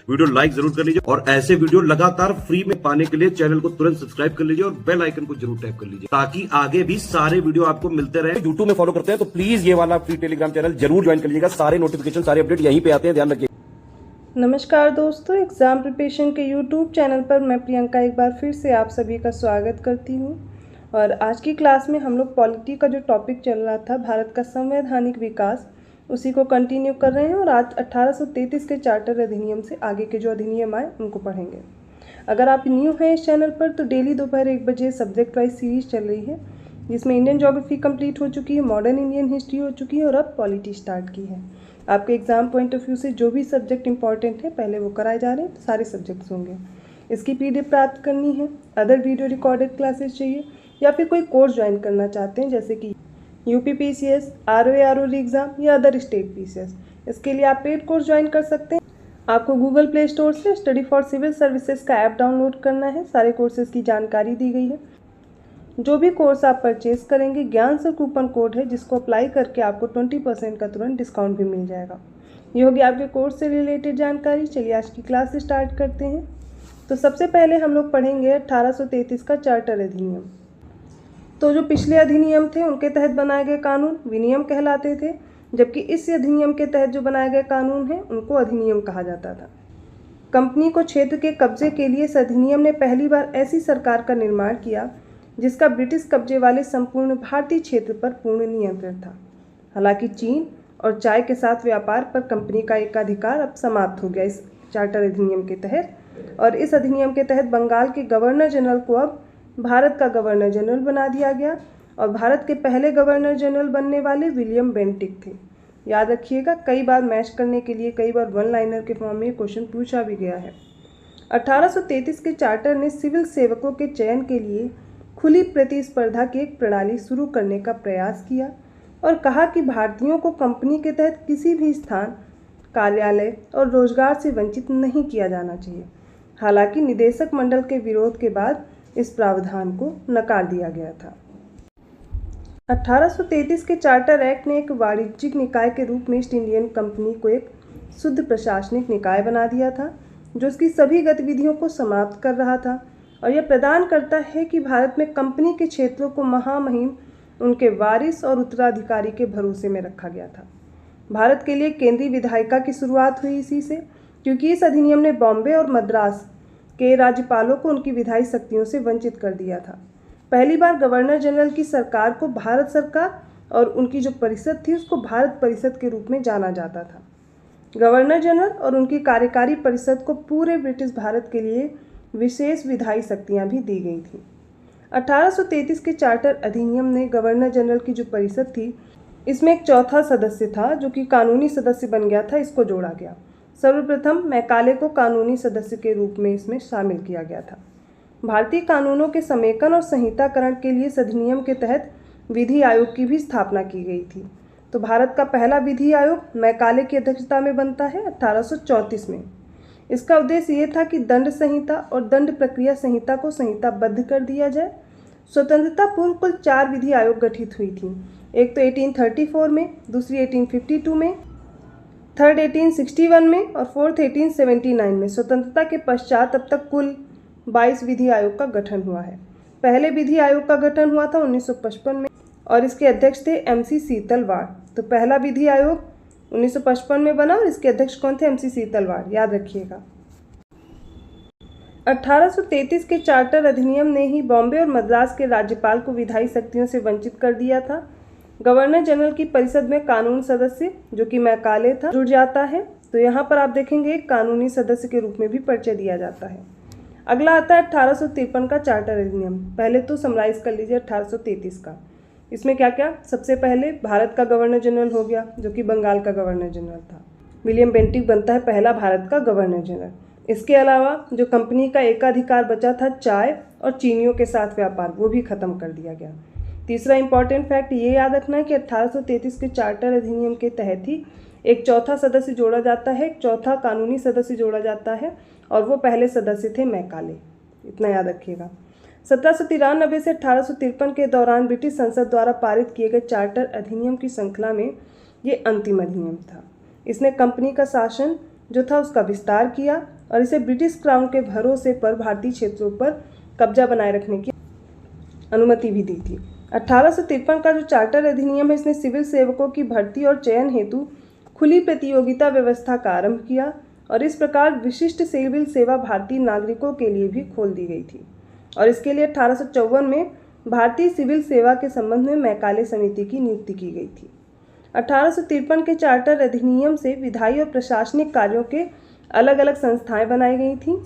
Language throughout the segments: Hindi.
वीडियो लाइक जरूर कर लीजिए और ऐसे वीडियो लगातार फ्री में पाने के लिए चैनल को तुरंत सब्सक्राइब कर लीजिए और बेल आइकन को जरूर टैप कर लीजिए ताकि आगे भी सारे वीडियो आपको मिलते रहे। यूट्यूब में फॉलो करते हैं तो प्लीज ये वाला फ्री टेलीग्राम चैनल जरूर ज्वाइन कर लीजिएगा। सारे नोटिफिकेशन सारे अपडेट यहीं पे आते हैं, ध्यान रखिए। नमस्कार दोस्तों, एग्ज़ाम प्रिपरेशन के यूट्यूब चैनल पर मैं प्रियंका एक बार फिर से आप सभी का स्वागत करती हूं। और आज की क्लास में हम लोग पॉलिटी का जो टॉपिक चल रहा था, भारत का संवैधानिक विकास, उसी को कंटिन्यू कर रहे हैं। और आज 1833 के चार्टर अधिनियम से आगे के जो अधिनियम आए उनको पढ़ेंगे। अगर आप न्यू हैं इस चैनल पर तो डेली दोपहर 1 बजे सब्जेक्ट वाइज सीरीज चल रही है, जिसमें इंडियन ज्योग्राफी कंप्लीट हो चुकी है, मॉडर्न इंडियन हिस्ट्री हो चुकी है और अब पॉलिटी स्टार्ट की है। आपके एग्जाम पॉइंट ऑफ व्यू से जो भी सब्जेक्ट इंपॉर्टेंट है पहले वो कराए जा रहे हैं, सारे सब्जेक्ट्स होंगे। इसकी पीडीएफ प्राप्त करनी है, अदर वीडियो रिकॉर्डेड क्लासेस चाहिए या फिर कोई कोर्स ज्वाइन करना चाहते हैं जैसे कि यूपीपीसीएस, आरओए एग्ज़ाम या अदर स्टेट पीसीएस, इसके लिए आप पेड कोर्स ज्वाइन कर सकते हैं। आपको गूगल प्ले स्टोर से स्टडी फॉर सिविल सर्विसेज का ऐप डाउनलोड करना है। सारे कोर्सेज की जानकारी दी गई है। जो भी कोर्स आप परचेज करेंगे, ज्ञान सर कूपन कोड है जिसको अप्लाई करके आपको 20% का तुरंत डिस्काउंट भी मिल जाएगा। ये होगी आपके कोर्स से रिलेटेड जानकारी। चलिए आज की क्लास स्टार्ट करते हैं। तो सबसे पहले हम लोग पढ़ेंगे 1833 का चार्टर अधिनियम। तो जो पिछले अधिनियम थे उनके तहत बनाए गए कानून विनियम कहलाते थे, जबकि इस अधिनियम के तहत जो बनाए गए कानून हैं उनको अधिनियम कहा जाता था। कंपनी को क्षेत्र के कब्जे के लिए इस अधिनियम ने पहली बार ऐसी सरकार का निर्माण किया जिसका ब्रिटिश कब्जे वाले संपूर्ण भारतीय क्षेत्र पर पूर्ण नियंत्रण था। हालांकि चीन और चाय के साथ व्यापार पर कंपनी का एकाधिकार अब समाप्त हो गया इस चार्टर अधिनियम के तहत। और इस अधिनियम के तहत बंगाल के गवर्नर जनरल को अब भारत का गवर्नर जनरल बना दिया गया और भारत के पहले गवर्नर जनरल बनने वाले विलियम बेंटिक थे। याद रखिएगा, कई बार मैच करने के लिए कई बार वन लाइनर के फॉर्म में क्वेश्चन पूछा भी गया है। 1833 के चार्टर ने सिविल सेवकों के चयन के लिए खुली प्रतिस्पर्धा की एक प्रणाली शुरू करने का प्रयास किया और कहा कि भारतीयों को कंपनी के तहत किसी भी स्थान, कार्यालय और रोजगार से वंचित नहीं किया जाना चाहिए। हालांकि निदेशक मंडल के विरोध के बाद इस प्रावधान को नकार दिया गया था। 1833 के चार्टर एक्ट ने एक वाणिज्यिक निकाय के रूप में ईस्ट इंडियन कंपनी को एक शुद्ध प्रशासनिक निकाय बना दिया था जो उसकी सभी गतिविधियों को समाप्त कर रहा था। और यह प्रदान करता है कि भारत में कंपनी के क्षेत्रों को महामहिम उनके वारिस और उत्तराधिकारी के भरोसे में रखा गया था। भारत के लिए केंद्रीय विधायिका की शुरुआत हुई इसी से, क्योंकि इस अधिनियम ने बॉम्बे और मद्रास के राज्यपालों को उनकी विधायी शक्तियों से वंचित कर दिया था। पहली बार गवर्नर जनरल की सरकार को भारत सरकार और उनकी जो परिषद थी उसको भारत परिषद के रूप में जाना जाता था। गवर्नर जनरल और उनकी कार्यकारी परिषद को पूरे ब्रिटिश भारत के लिए विशेष विधायी शक्तियां भी दी गई थी। 1833 के चार्टर अधिनियम ने गवर्नर जनरल की जो परिषद थी, इसमें एक चौथा सदस्य था जो कि कानूनी सदस्य बन गया था, इसको जोड़ा गया। सर्वप्रथम मैकाले को कानूनी सदस्य के रूप में इसमें शामिल किया गया था। भारतीय कानूनों के समेकन और संहिताकरण के लिए इस अधिनियम के तहत विधि आयोग की भी स्थापना की गई थी। तो भारत का पहला विधि आयोग मैकाले की अध्यक्षता में बनता है 1834 में। इसका उद्देश्य ये था कि दंड संहिता और दंड प्रक्रिया संहिता को संहिताबद्ध कर दिया जाए। स्वतंत्रता पूर्व कुल 4 विधि आयोग गठित हुई थी। एक तो 1834 में, दूसरी 1852 में, थर्ड 1861 में और फोर्थ 1879 में। स्वतंत्रता के पश्चात अब तक कुल 22 विधि आयोग का गठन हुआ है। पहले विधि आयोग का गठन हुआ था 1955 में और इसके अध्यक्ष थे MC सीतलवाड़। तो पहला विधि आयोग 1955 में बना और इसके अध्यक्ष कौन थे? MC सीतलवाड़, याद रखिएगा। 1833 के चार्टर अधिनियम ने ही बॉम्बे और मद्रास के राज्यपाल को विधायी शक्तियों से वंचित कर दिया था। गवर्नर जनरल की परिषद में कानून सदस्य जो कि मैकाले था जुड़ जाता है। तो यहाँ पर आप देखेंगे एक कानूनी सदस्य के रूप में भी परिचय दिया जाता है। अगला आता है 1853 का चार्टर अधिनियम। पहले तो समराइज कर लीजिए 1833 का। इसमें क्या क्या? सबसे पहले भारत का गवर्नर जनरल हो गया जो कि बंगाल का गवर्नर जनरल था। विलियम बेंटिक बनता है पहला भारत का गवर्नर जनरल। इसके अलावा जो कंपनी का एकाधिकार बचा था चाय और चीनियों के साथ व्यापार, वो भी खत्म कर दिया गया। तीसरा इंपॉर्टेंट फैक्ट ये याद रखना है कि 1833 के चार्टर अधिनियम के तहत ही एक चौथा सदस्य जोड़ा जाता है, एक चौथा कानूनी सदस्य जोड़ा जाता है और वो पहले सदस्य थे मैकाले। इतना याद रखिएगा। 1793 से 1853 के दौरान ब्रिटिश संसद द्वारा पारित किए गए चार्टर अधिनियम की श्रृंखला में ये अंतिम अधिनियम था। इसने कंपनी का शासन जो था उसका विस्तार किया और इसे ब्रिटिश क्राउन के भरोसे पर भारतीय क्षेत्रों पर कब्जा बनाए रखने की अनुमति भी दी थी। 1853 का जो चार्टर अधिनियम है, इसने सिविल सेवकों की भर्ती और चयन हेतु खुली प्रतियोगिता व्यवस्था का आरंभ किया और इस प्रकार विशिष्ट सिविल सेवा भारतीय नागरिकों के लिए भी खोल दी गई थी। और इसके लिए 1854 में भारतीय सिविल सेवा के संबंध में मैकाले समिति की नियुक्ति की गई थी। 1853 के चार्टर अधिनियम से विधायी और प्रशासनिक कार्यों के अलग अलग संस्थाएं बनाई गई थीं।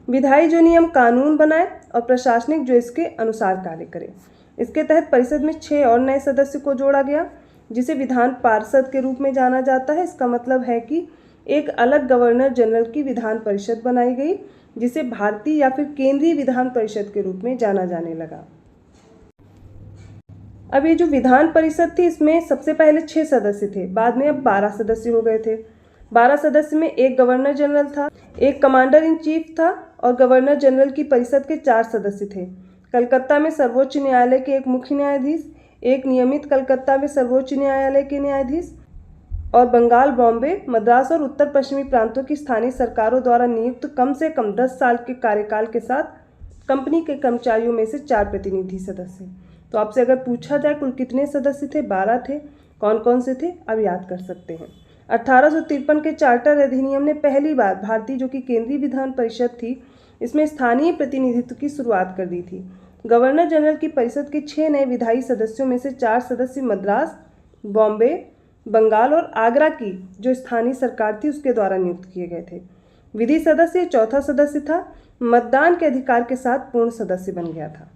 विधायी जो नियम कानून बनाए और प्रशासनिक जो इसके अनुसार कार्य करे। इसके तहत परिषद में 6 और नए सदस्य को जोड़ा गया, जिसे विधान पार्षद के रूप में जाना जाता है। इसका मतलब है कि एक अलग गवर्नर जनरल की विधान परिषद बनाई गई, जिसे भारतीय या फिर केंद्रीय विधान परिषद के रूप में जाना जाने लगा। अब ये जो विधान परिषद थी, इसमें सबसे पहले 6 सदस्य थे, बाद में अब 12 सदस्य हो गए थे। 12 सदस्य में एक गवर्नर जनरल था, एक कमांडर इन चीफ था और गवर्नर जनरल की परिषद के 4 सदस्य थे। कलकत्ता में सर्वोच्च न्यायालय के एक मुख्य न्यायाधीश, एक नियमित कलकत्ता में सर्वोच्च न्यायालय के न्यायाधीश और बंगाल, बॉम्बे, मद्रास और उत्तर पश्चिमी प्रांतों की स्थानीय सरकारों द्वारा नियुक्त कम से कम 10 साल के कार्यकाल के साथ कंपनी के कर्मचारियों में से 4 प्रतिनिधि सदस्य। तो आपसे अगर पूछा जाए कुल कितने सदस्य थे, 12 थे। कौन कौन से थे, अब याद कर सकते हैं। 1853 के चार्टर अधिनियम ने पहली बार भारतीय जो कि केंद्रीय विधान परिषद थी, इसमें स्थानीय प्रतिनिधित्व की शुरुआत कर दी थी। गवर्नर जनरल की परिषद के 6 नए विधायी सदस्यों में से 4 सदस्य मद्रास, बॉम्बे, बंगाल और आगरा की जो स्थानीय सरकार थी उसके द्वारा नियुक्त किए गए थे। विधि सदस्य चौथा सदस्य था, मतदान के अधिकार के साथ पूर्ण सदस्य बन गया था।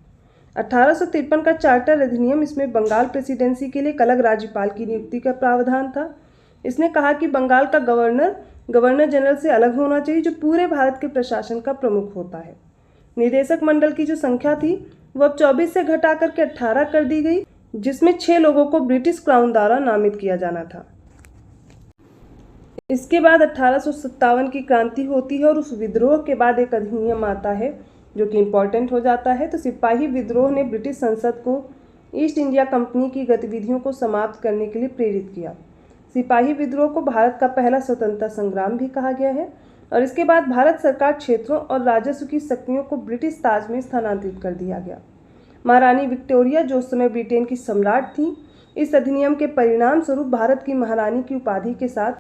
1853 का चार्टर अधिनियम, इसमें बंगाल प्रेसिडेंसी के लिए एक अलग राज्यपाल की नियुक्ति का प्रावधान था। इसने कहा कि बंगाल का गवर्नर जनरल से अलग होना चाहिए, जो पूरे भारत के प्रशासन का प्रमुख होता है। निदेशक मंडल की जो संख्या थी वो अब 24 से घटा करके 18 कर दी गई, जिसमें 6 लोगों को ब्रिटिश क्राउन द्वारा नामित किया जाना था। इसके बाद 1857 की क्रांति होती है और उस विद्रोह के बाद एक अधिनियम आता है जो कि इम्पोर्टेंट हो जाता है। तो सिपाही विद्रोह ने ब्रिटिश संसद को ईस्ट इंडिया कंपनी की गतिविधियों को समाप्त करने के लिए प्रेरित किया। सिपाही विद्रोह को भारत का पहला स्वतंत्रता संग्राम भी कहा गया है और इसके बाद भारत सरकार क्षेत्रों और राजस्व की शक्तियों को ब्रिटिश ताज में स्थानांतरित कर दिया गया। महारानी विक्टोरिया जो उस समय ब्रिटेन की सम्राट थी, इस अधिनियम के परिणाम स्वरूप भारत की महारानी की उपाधि के साथ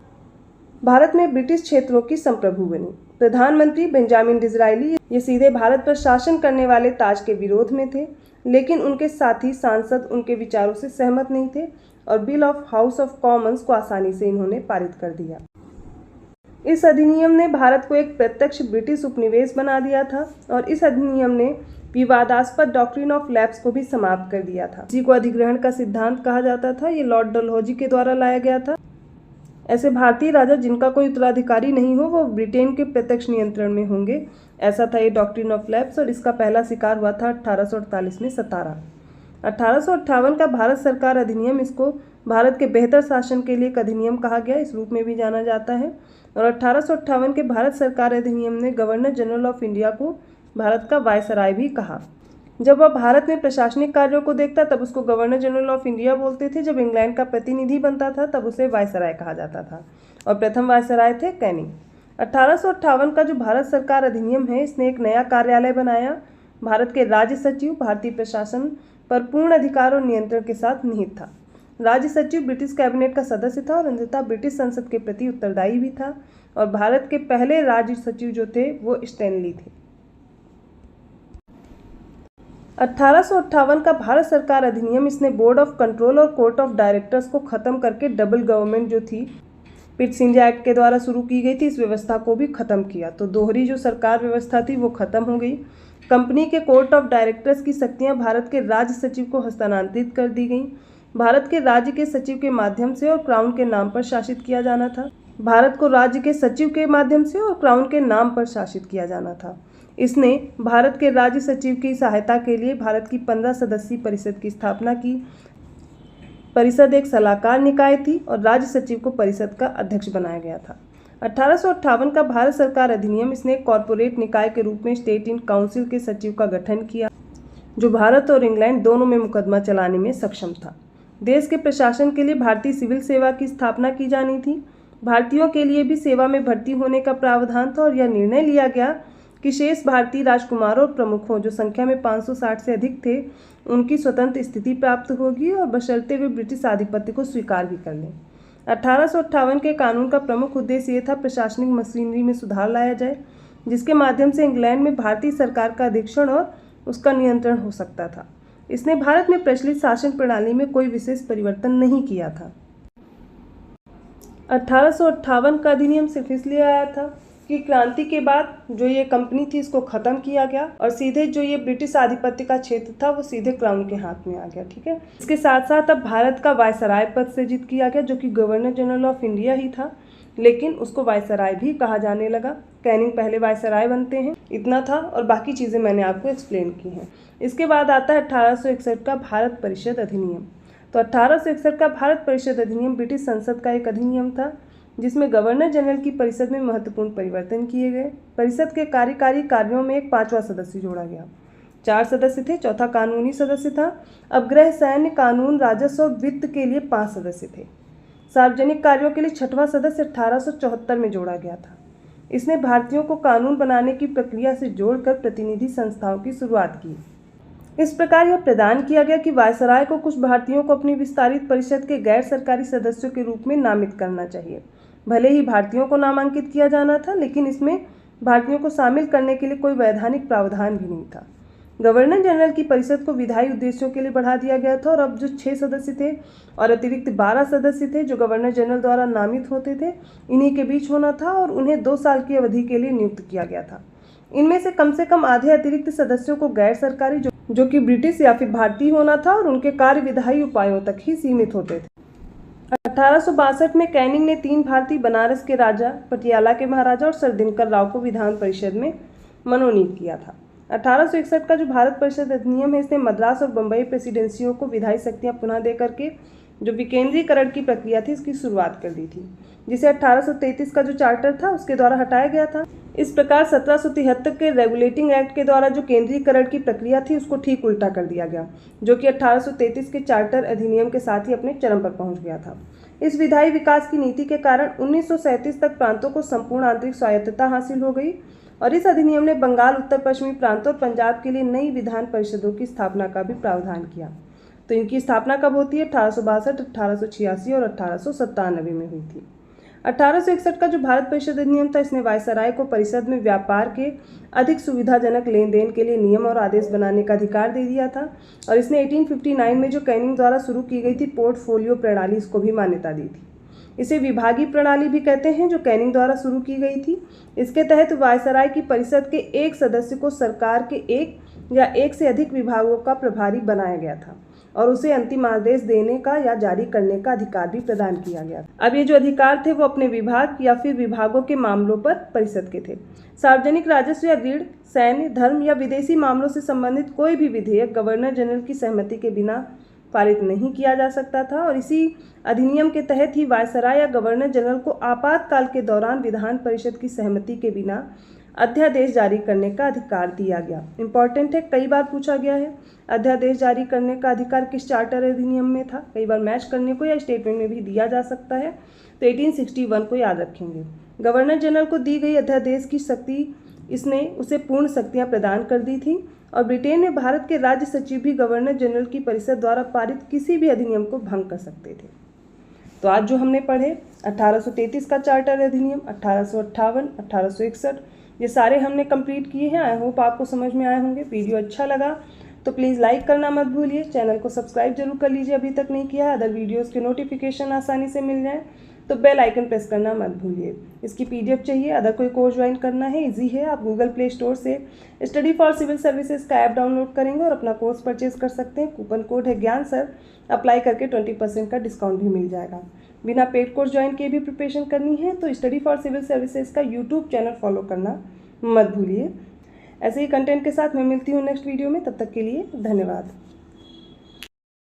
भारत में ब्रिटिश क्षेत्रों की संप्रभु बनी। प्रधानमंत्री बेंजामिन डिज़रायली ये सीधे भारत पर शासन करने वाले ताज के विरोध में थे, लेकिन उनके साथी सांसद उनके विचारों से सहमत नहीं थे और bill of house of Commons को आसानी से इन्होंने पारित कर दिया। इस अधिनियम ने भारत को एक प्रत्यक्ष ब्रिटिश उपनिवेश बना दिया था और इस अधिनियम ने विवादास्पद डॉक्ट्रिन ऑफ लैप्स को भी समाप्त कर दिया था। इसी को अधिग्रहण का सिद्धांत कहा जाता था। ये लॉर्ड डलहौजी के द्वारा लाया गया था। ऐसे भारतीय राजा जिनका कोई उत्तराधिकारी नहीं हो वो ब्रिटेन के प्रत्यक्ष नियंत्रण में होंगे, ऐसा था ये डॉक्ट्रिन ऑफ लैप्स और इसका पहला शिकार हुआ था 1848 में सतारा। 1858 का भारत सरकार अधिनियम, इसको भारत के बेहतर शासन के लिए एक अधिनियम कहा गया, इस रूप में भी जाना जाता है। और 1858 के भारत सरकार अधिनियम ने गवर्नर जनरल ऑफ इंडिया को भारत का वायसराय भी कहा। जब वह भारत में प्रशासनिक कार्यों को देखता तब उसको गवर्नर जनरल ऑफ इंडिया बोलते थे। जब इंग्लैंड का प्रतिनिधि बनता था तब उसे वायसराय कहा जाता था और प्रथम वायसराय थे कैनिंग। 1858 का जो भारत सरकार अधिनियम है, इसने एक नया कार्यालय बनाया। भारत के राज्य सचिव भारतीय प्रशासन पर पूर्ण अधिकार और नियंत्रण के साथ निहित था। राज्य सचिव ब्रिटिश कैबिनेट का सदस्य था और अंततः ब्रिटिश संसद के प्रति उत्तरदायी भी था और भारत के पहले राज्य सचिव जो थे वो स्टैनली थे। 1858 का भारत सरकार अधिनियम, इसने बोर्ड ऑफ कंट्रोल और कोर्ट ऑफ डायरेक्टर्स को खत्म करके डबल गवर्नमेंट जो थी पिट्स इंडिया एक्ट के द्वारा शुरू की गई थी, इस व्यवस्था को भी खत्म किया। तो दोहरी जो सरकार व्यवस्था थी वो खत्म हो गई। कंपनी के कोर्ट ऑफ डायरेक्टर्स की शक्तियां भारत के राज्य सचिव को हस्तांतरित कर दी गई। भारत के राज्य के सचिव के माध्यम से और क्राउन के नाम पर शासित किया जाना था। भारत को राज्य के सचिव के माध्यम से और क्राउन के नाम पर शासित किया जाना था। इसने भारत के राज्य सचिव की सहायता के लिए भारत की 15 सदस्यीय परिषद की स्थापना की। परिषद एक सलाहकार निकाय थी और राज्य सचिव को परिषद का अध्यक्ष बनाया गया था। 1858 का भारत सरकार अधिनियम, इसने एक कॉरपोरेट निकाय के रूप में स्टेट इन काउंसिल के सचिव का गठन किया, जो भारत और इंग्लैंड दोनों में मुकदमा चलाने में सक्षम था। देश के प्रशासन के लिए भारतीय सिविल सेवा की स्थापना की जानी थी। भारतीयों के लिए भी सेवा में भर्ती होने का प्रावधान था और यह निर्णय लिया गया कि शेष भारतीय राजकुमारों और प्रमुखों जो संख्या में 560 से अधिक थे उनकी स्वतंत्र स्थिति प्राप्त होगी और बशर्ते वे ब्रिटिश आधिपत्य को स्वीकार भी कर लें। 1858 के कानून का प्रमुख उद्देश्य ये था प्रशासनिक मशीनरी में सुधार लाया जाए, जिसके माध्यम से इंग्लैंड में भारतीय सरकार का अधीक्षण और उसका नियंत्रण हो सकता था। इसने भारत में प्रचलित शासन प्रणाली में कोई विशेष परिवर्तन नहीं किया था। 1858 का अधिनियम सिर्फ इसलिए आया था कि क्रांति के बाद जो ये कंपनी थी इसको ख़त्म किया गया और सीधे जो ये ब्रिटिश आधिपत्य का क्षेत्र था वो सीधे क्राउन के हाथ में आ गया। ठीक है, इसके साथ साथ अब भारत का वायसराय पद सृजित किया गया जो कि गवर्नर जनरल ऑफ इंडिया ही था, लेकिन उसको वायसराय भी कहा जाने लगा। कैनिंग पहले वायसराय बनते हैं, इतना था और बाकी चीज़ें मैंने आपको एक्सप्लेन की हैं। इसके बाद आता है 1861 का भारत परिषद अधिनियम। तो 1861 का भारत परिषद अधिनियम ब्रिटिश संसद का एक अधिनियम था जिसमें गवर्नर जनरल की परिषद में महत्वपूर्ण परिवर्तन किए गए। परिषद के कार्यकारी कार्यों में एक 5वां सदस्य जोड़ा गया। 4 सदस्य थे, चौथा कानूनी सदस्य था। अब गृह, सैन्य, कानून, राजस्व और वित्त के लिए 5 सदस्य थे। सार्वजनिक कार्यों के लिए 6वां सदस्य 1874 में जोड़ा गया था। इसने भारतीयों को कानून बनाने की प्रक्रिया से जोड़कर प्रतिनिधि संस्थाओं की शुरुआत की। इस प्रकार यह प्रदान किया गया कि वायसराय को कुछ भारतीयों को अपनी विस्तारित परिषद के गैर सरकारी सदस्यों के रूप में नामित करना चाहिए। भले ही भारतीयों को नामांकित किया जाना था, लेकिन इसमें भारतीयों को शामिल करने के लिए कोई वैधानिक प्रावधान भी नहीं था। गवर्नर जनरल की परिषद को विधायी उद्देश्यों के लिए बढ़ा दिया गया था और अब जो 6 सदस्य थे और अतिरिक्त 12 सदस्य थे जो गवर्नर जनरल द्वारा नामित होते थे, इन्हीं के बीच होना था और उन्हें 2 साल की अवधि के लिए नियुक्त किया गया था। इनमें से कम आधे अतिरिक्त सदस्यों को गैर सरकारी जो कि ब्रिटिश या फिर भारतीय होना था और उनके कार्य विधायी उपायों तक ही सीमित होते थे। 1862 में कैनिंग ने 3 भारतीय बनारस के राजा, पटियाला के महाराजा और सर दिनकर राव को विधान परिषद में मनोनीत किया था। 1861 का जो भारत परिषद अधिनियम है इसने मद्रास और बम्बई प्रेसिडेंसियों को विधायी शक्तियां पुनः दे करके जो विकेंद्रीकरण की प्रक्रिया थी इसकी शुरुआत कर दी थी, जिसे 1833 का जो चार्टर था उसके द्वारा हटाया गया था। इस प्रकार 1773 के रेगुलेटिंग एक्ट के द्वारा जो केंद्रीकरण की प्रक्रिया थी उसको ठीक उल्टा कर दिया गया, जो कि 1833 के चार्टर अधिनियम के साथ ही अपने चरम पर पहुंच गया था। इस विधायी विकास की नीति के कारण 1937 तक प्रांतों को संपूर्ण आंतरिक स्वायत्तता हासिल हो गई और इस अधिनियम ने बंगाल, उत्तर पश्चिमी प्रांतों और पंजाब के लिए नई विधान परिषदों की स्थापना का भी प्रावधान किया। तो इनकी स्थापना कब होती है? 1862, 1886 और 1897 में हुई थी। 1861 का जो भारत परिषद अधिनियम था इसने वायसराय को परिषद में व्यापार के अधिक सुविधाजनक लेन देन के लिए नियम और आदेश बनाने का अधिकार दे दिया था और इसने 1859 में जो कैनिंग द्वारा शुरू की गई थी पोर्टफोलियो प्रणाली इसको भी मान्यता दी थी। इसे विभागीय प्रणाली भी कहते हैं जो कैनिंग द्वारा शुरू की गई थी। इसके तहत वायसराय की परिषद के एक सदस्य को सरकार के एक या एक से अधिक विभागों का प्रभारी बनाया गया था और उसे अंतिम आदेश देने का या जारी करने का अधिकार भी प्रदान किया गया। अब ये जो अधिकार थे वो अपने विभाग या फिर विभागों के मामलों पर परिषद के थे। सार्वजनिक राजस्व या ऋण, सैन्य, धर्म या विदेशी मामलों से संबंधित कोई भी विधेयक गवर्नर जनरल की सहमति के बिना पारित नहीं किया जा सकता था और इसी अधिनियम के तहत ही वायसराय या गवर्नर जनरल को आपातकाल के दौरान विधान परिषद की सहमति के बिना अध्यादेश जारी करने का अधिकार दिया गया। इंपॉर्टेंट है, कई बार पूछा गया है अध्यादेश जारी करने का अधिकार किस चार्टर अधिनियम में था, कई बार मैच करने को या स्टेटमेंट में भी दिया जा सकता है। तो 1861 को याद रखेंगे। गवर्नर जनरल को दी गई अध्यादेश की शक्ति इसने उसे पूर्ण शक्तियां प्रदान कर दी थी और ब्रिटेन में भारत के राज्य सचिव भी गवर्नर जनरल की परिषद द्वारा पारित किसी भी अधिनियम को भंग कर सकते थे। तो आज जो हमने पढ़े 1833 का चार्टर अधिनियम, 1858, 1861 ये सारे हमने कंप्लीट किए हैं। आई होप आपको समझ में आए होंगे। वीडियो अच्छा लगा तो प्लीज़ लाइक करना मत भूलिए, चैनल को सब्सक्राइब जरूर कर लीजिए अभी तक नहीं किया है। अदर वीडियोस के नोटिफिकेशन आसानी से मिल जाए तो बेल आइकन प्रेस करना मत भूलिए। इसकी PDF चाहिए, अदर कोई कोर्स ज्वाइन करना है, इजी है। आप गूगल प्ले स्टोर से स्टडी फॉर सिविल सर्विसेज का ऐप डाउनलोड करेंगे और अपना कोर्स परचेज कर सकते हैं। कूपन कोड है ज्ञान सर, अप्लाई करके 20% का डिस्काउंट भी मिल जाएगा। बिना पेड कोर्स ज्वाइन किए भी प्रिपरेशन करनी है तो स्टडी फॉर सिविल सर्विसेज का यूट्यूब चैनल फॉलो करना मत भूलिए। ऐसे ही कंटेंट के साथ मैं मिलती हूँ नेक्स्ट वीडियो में, तब तक के लिए धन्यवाद।